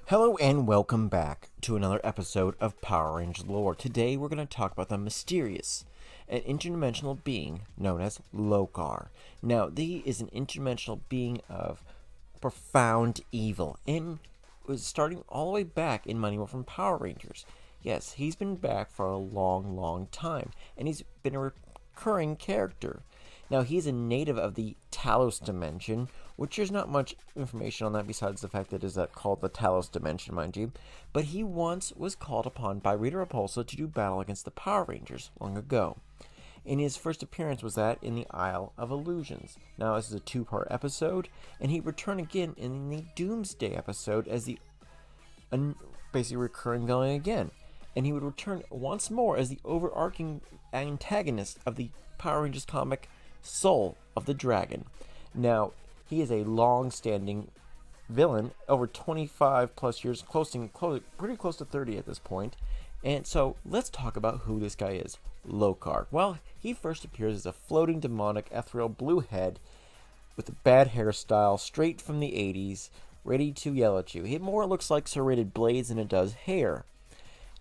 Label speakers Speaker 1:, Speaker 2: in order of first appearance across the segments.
Speaker 1: Hello and welcome back to another episode of Power Rangers lore. Today we're going to talk about the mysterious and interdimensional being known as Lokar. Now, he is an interdimensional being of profound evil and was starting all the way back in Mighty Morphin Power Rangers. Yes, he's been back for a long time, and he's been a recurring character. Now, he's a native of the Talos dimension, which there's not much information on that besides the fact that it is called the Talos dimension, mind you. But he once was called upon by Rita Repulsa to do battle against the Power Rangers long ago. And his first appearance was that in the Isle of Illusions. Now, this is a two-part episode, and he returned again in the Doomsday episode as the basically recurring villain again. And he would return once more as the overarching antagonist of the Power Rangers comic Soul of the Dragon. Now, he is a long-standing villain, over 25 plus years, pretty close to 30 at this point. And so, let's talk about who this guy is, Lokar. Well, he first appears as a floating demonic ethereal blue head with a bad hairstyle, straight from the 80s, ready to yell at you. He more looks like serrated blades than it does hair.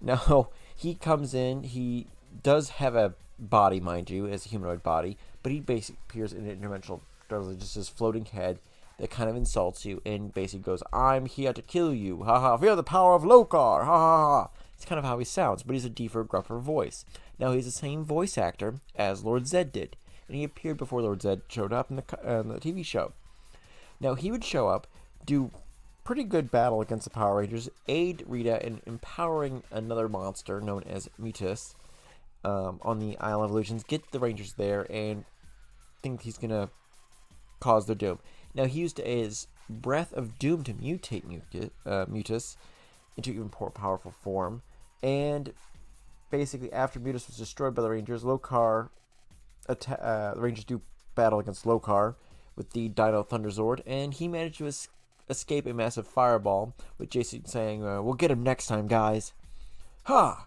Speaker 1: Now, he comes in, he does have a body, mind you, as a humanoid body, but he basically appears in an interdimensional, just this floating head that kind of insults you and basically goes, "I'm here to kill you, haha, feel the power of Lokar, ha ha ha." It's kind of how he sounds, but he's a deeper, gruffer voice. Now, he's the same voice actor as Lord Zed did, and he appeared before Lord Zed showed up in the TV show. Now, he would show up, do pretty good battle against the Power Rangers, aid Rita in empowering another monster known as Mutus on the Isle of Illusions, get the Rangers there, and think he's going to cause their doom. Now, he used his Breath of Doom to mutate Mutus into even more powerful form, and basically after Mutus was destroyed by the Rangers, the Rangers do battle against Lokar with the Dino Thunder Zord, and he managed to escape a massive fireball, with Jason saying, "We'll get him next time, guys." Ha!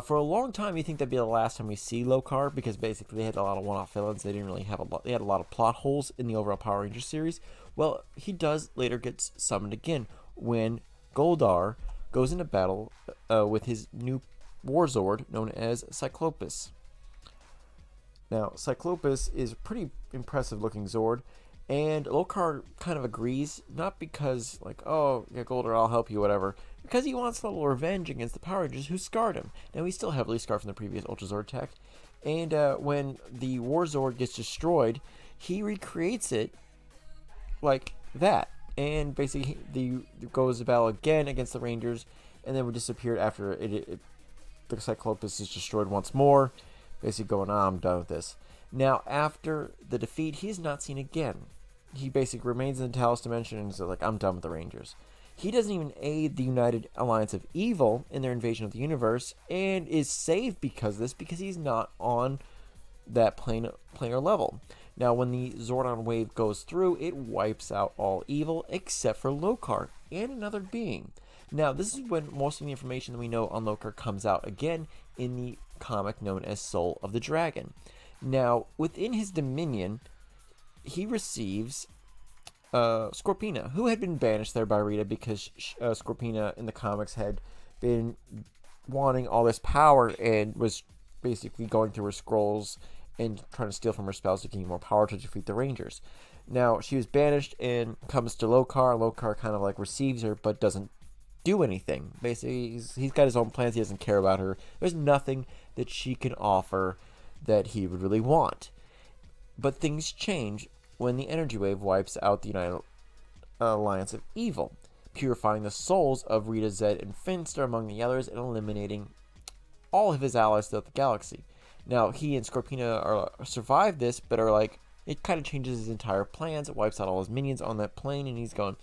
Speaker 1: For a long time, you think that'd be the last time we see Lokar, because basically they had a lot of one-off villains. They didn't really have a lot. They had a lot of plot holes in the overall Power Rangers series. Well, he does later get summoned again when Goldar goes into battle with his new War Zord known as Cyclopus. Now, Cyclopus is a pretty impressive-looking Zord, and Lokar kind of agrees, not because, like, "Oh, yeah, Goldar, I'll help you, whatever," because he wants a little revenge against the Power Rangers who scarred him. Now, he's still heavily scarred from the previous Ultra Zord attack, and when the War Zord gets destroyed, he recreates it like that, and basically goes to battle again against the Rangers, and then would disappear after the Cyclopus is destroyed once more, basically going, "I'm done with this." Now, after the defeat, he's not seen again. He basically remains in the Talos dimension and is like, "I'm done with the Rangers." He doesn't even aid the United Alliance of Evil in their invasion of the universe, and is saved because of this, because he's not on that planar level. Now, when the Zordon wave goes through, it wipes out all evil except for Lokar and another being. Now, this is when most of the information that we know on Lokar comes out again in the comic known as Soul of the Dragon. Now, within his dominion, he receives Scorpina, who had been banished there by Rita because Scorpina in the comics had been wanting all this power and was basically going through her scrolls and trying to steal from her spells to gain more power to defeat the Rangers. Now, she was banished and comes to Lokar. Lokar kind of like receives her but doesn't do anything. Basically, he's got his own plans. He doesn't care about her. There's nothing that she can offer that he would really want. But things change when the energy wave wipes out the United Alliance of Evil, purifying the souls of Rita, Zed, and Finster among the others, and eliminating all of his allies throughout the galaxy. Now, he and Scorpina survive this, but are like, it kind of changes his entire plans. It wipes out all his minions on that plane, and he's going,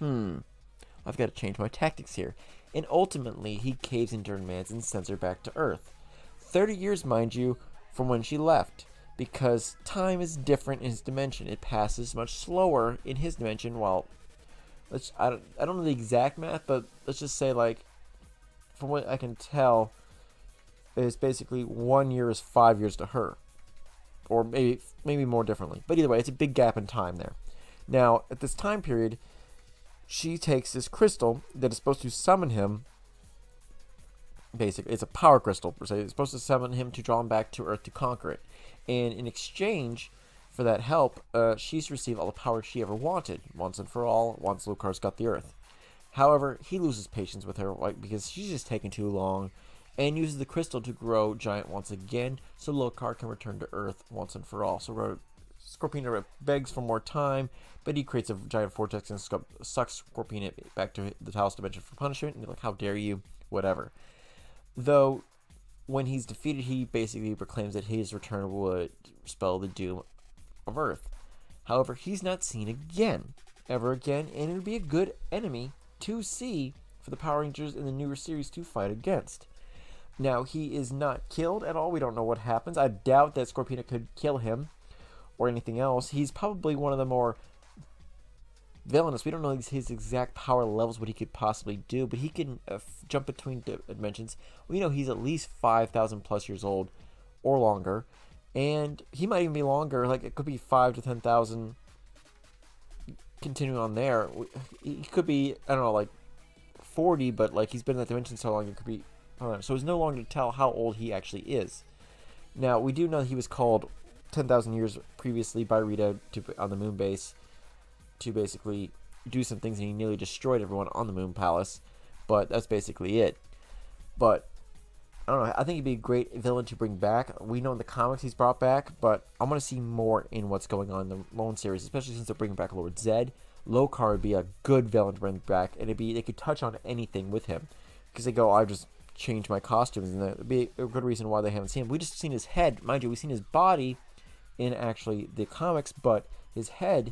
Speaker 1: I've got to change my tactics here. And ultimately, he caves in during Mans and sends her back to Earth. 30 years, mind you, from when she left, because time is different in his dimension. It passes much slower in his dimension, while I don't know the exact math, but let's just say, like, from what I can tell, it's basically 1 year is 5 years to her, or maybe more differently. But either way, it's a big gap in time there. Now, at this time period, she takes this crystal that is supposed to summon him. Basically, it's a power crystal per se. It's supposed to summon him to draw him back to Earth to conquer it. And in exchange for that help, she's received all the power she ever wanted, once and for all, once Lokar's got the Earth. However, he loses patience with her, because she's just taking too long, and uses the crystal to grow giant once again, so Lokar can return to Earth once and for all. So Scorpina begs for more time, but he creates a giant vortex and sucks Scorpina back to the Talos dimension for punishment, and they're like, how dare you, whatever. Though, when he's defeated, he basically proclaims that his return would spell the doom of Earth. However, he's not seen again, ever again, and it would be a good enemy to see for the Power Rangers in the newer series to fight against. Now, he is not killed at all. We don't know what happens. I doubt that Scorpina could kill him or anything else. He's probably one of the more villainous. We don't know his exact power levels, what he could possibly do, but he can jump between dimensions. We know he's at least 5,000 plus years old or longer, and he might even be longer. Like, it could be 5 to 10,000. Continuing on there, he could be, I don't know, like 40, but like he's been in that dimension so long, it could be, I don't know. So it's no longer to tell how old he actually is. Now, we do know he was called 10,000 years previously by Rita on the moon base to basically do some things, and he nearly destroyed everyone on the moon palace, but that's basically it. But I don't know, I think he'd be a great villain to bring back. We know in the comics he's brought back, but I want to see more in what's going on in the Lone series, especially since they're bringing back Lord Zed. Lokar would be a good villain to bring back, and they could touch on anything with him, because they go, I've just changed my costumes, and that would be a good reason why they haven't seen him. We just seen his head, mind you, we've seen his body in actually the comics, but his head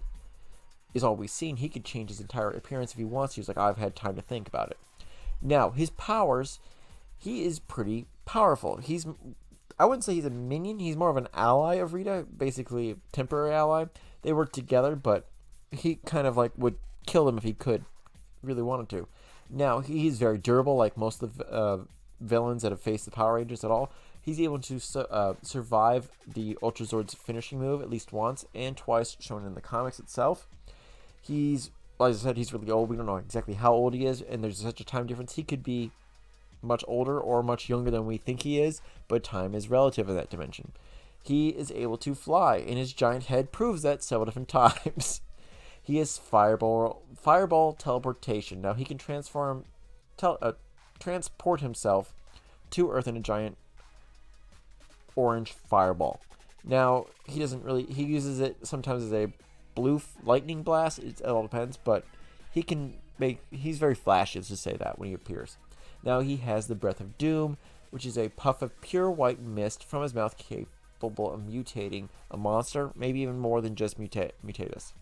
Speaker 1: is all we've seen. He could change his entire appearance if he wants to. He's like, I've had time to think about it. Now, his powers, he is pretty powerful. I wouldn't say he's a minion. He's more of an ally of Rita, basically a temporary ally. They work together, but he kind of like would kill them if he could, really wanted to. Now, he's very durable, like most of the villains that have faced the Power Rangers at all. He's able to survive the Ultra Zord's finishing move at least once and twice, shown in the comics itself. He's, like I said, he's really old. We don't know exactly how old he is, and there's such a time difference. He could be much older or much younger than we think he is, but time is relative in that dimension. He is able to fly, and his giant head proves that several different times. He has fireball teleportation. Now, he can transport himself to Earth in a giant orange fireball. Now, he uses it sometimes as a blue lightning blast. It all depends, but he's very flashy, let's just say that, when he appears. Now, he has the Breath of Doom, which is a puff of pure white mist from his mouth capable of mutating a monster, maybe even more than just mutate us.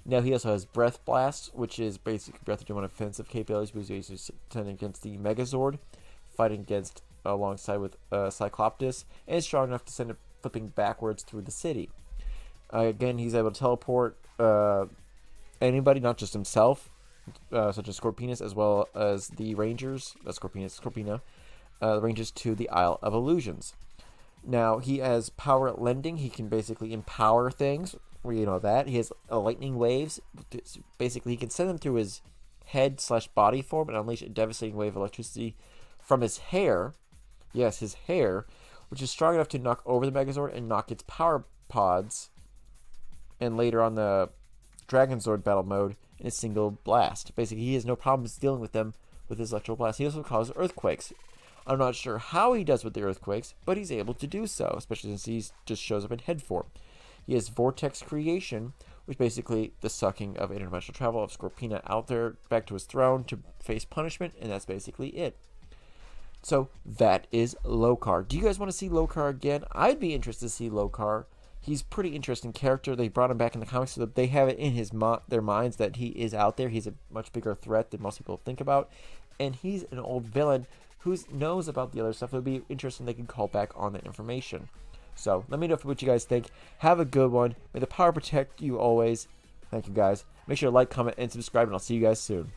Speaker 1: Now, he also has Breath Blast, which is basically Breath of Doom on offensive capabilities, because he's sending against the Megazord, fighting alongside with Cycloptus, and is strong enough to send it flipping backwards through the city. Again, he's able to teleport anybody, not just himself, such as Scorpina, as well as the Rangers, Scorpina, the Rangers to the Isle of Illusions. Now, he has power lending. He can basically empower things. You know that. He has lightning waves. Basically, he can send them through his head/body form and unleash a devastating wave of electricity from his hair. Yes, his hair, which is strong enough to knock over the Megazord and knock its power pods, and later on the Dragon Zord battle mode, in a single blast. Basically, he has no problems dealing with them with his electrical blast. He also causes earthquakes. I'm not sure how he does with the earthquakes, but he's able to do so, especially since he just shows up in head form. He has Vortex Creation, which basically the sucking of interdimensional travel of Scorpina out there back to his throne to face punishment, and that's basically it. So that is Lokar. Do you guys want to see Lokar again? I'd be interested to see Lokar. He's a pretty interesting character. They brought him back in the comics so that they have it in their minds that he is out there. He's a much bigger threat than most people think about. And he's an old villain who knows about the other stuff. It would be interesting if they could call back on that information. So let me know what you guys think. Have a good one. May the power protect you always. Thank you guys. Make sure to like, comment, and subscribe, and I'll see you guys soon.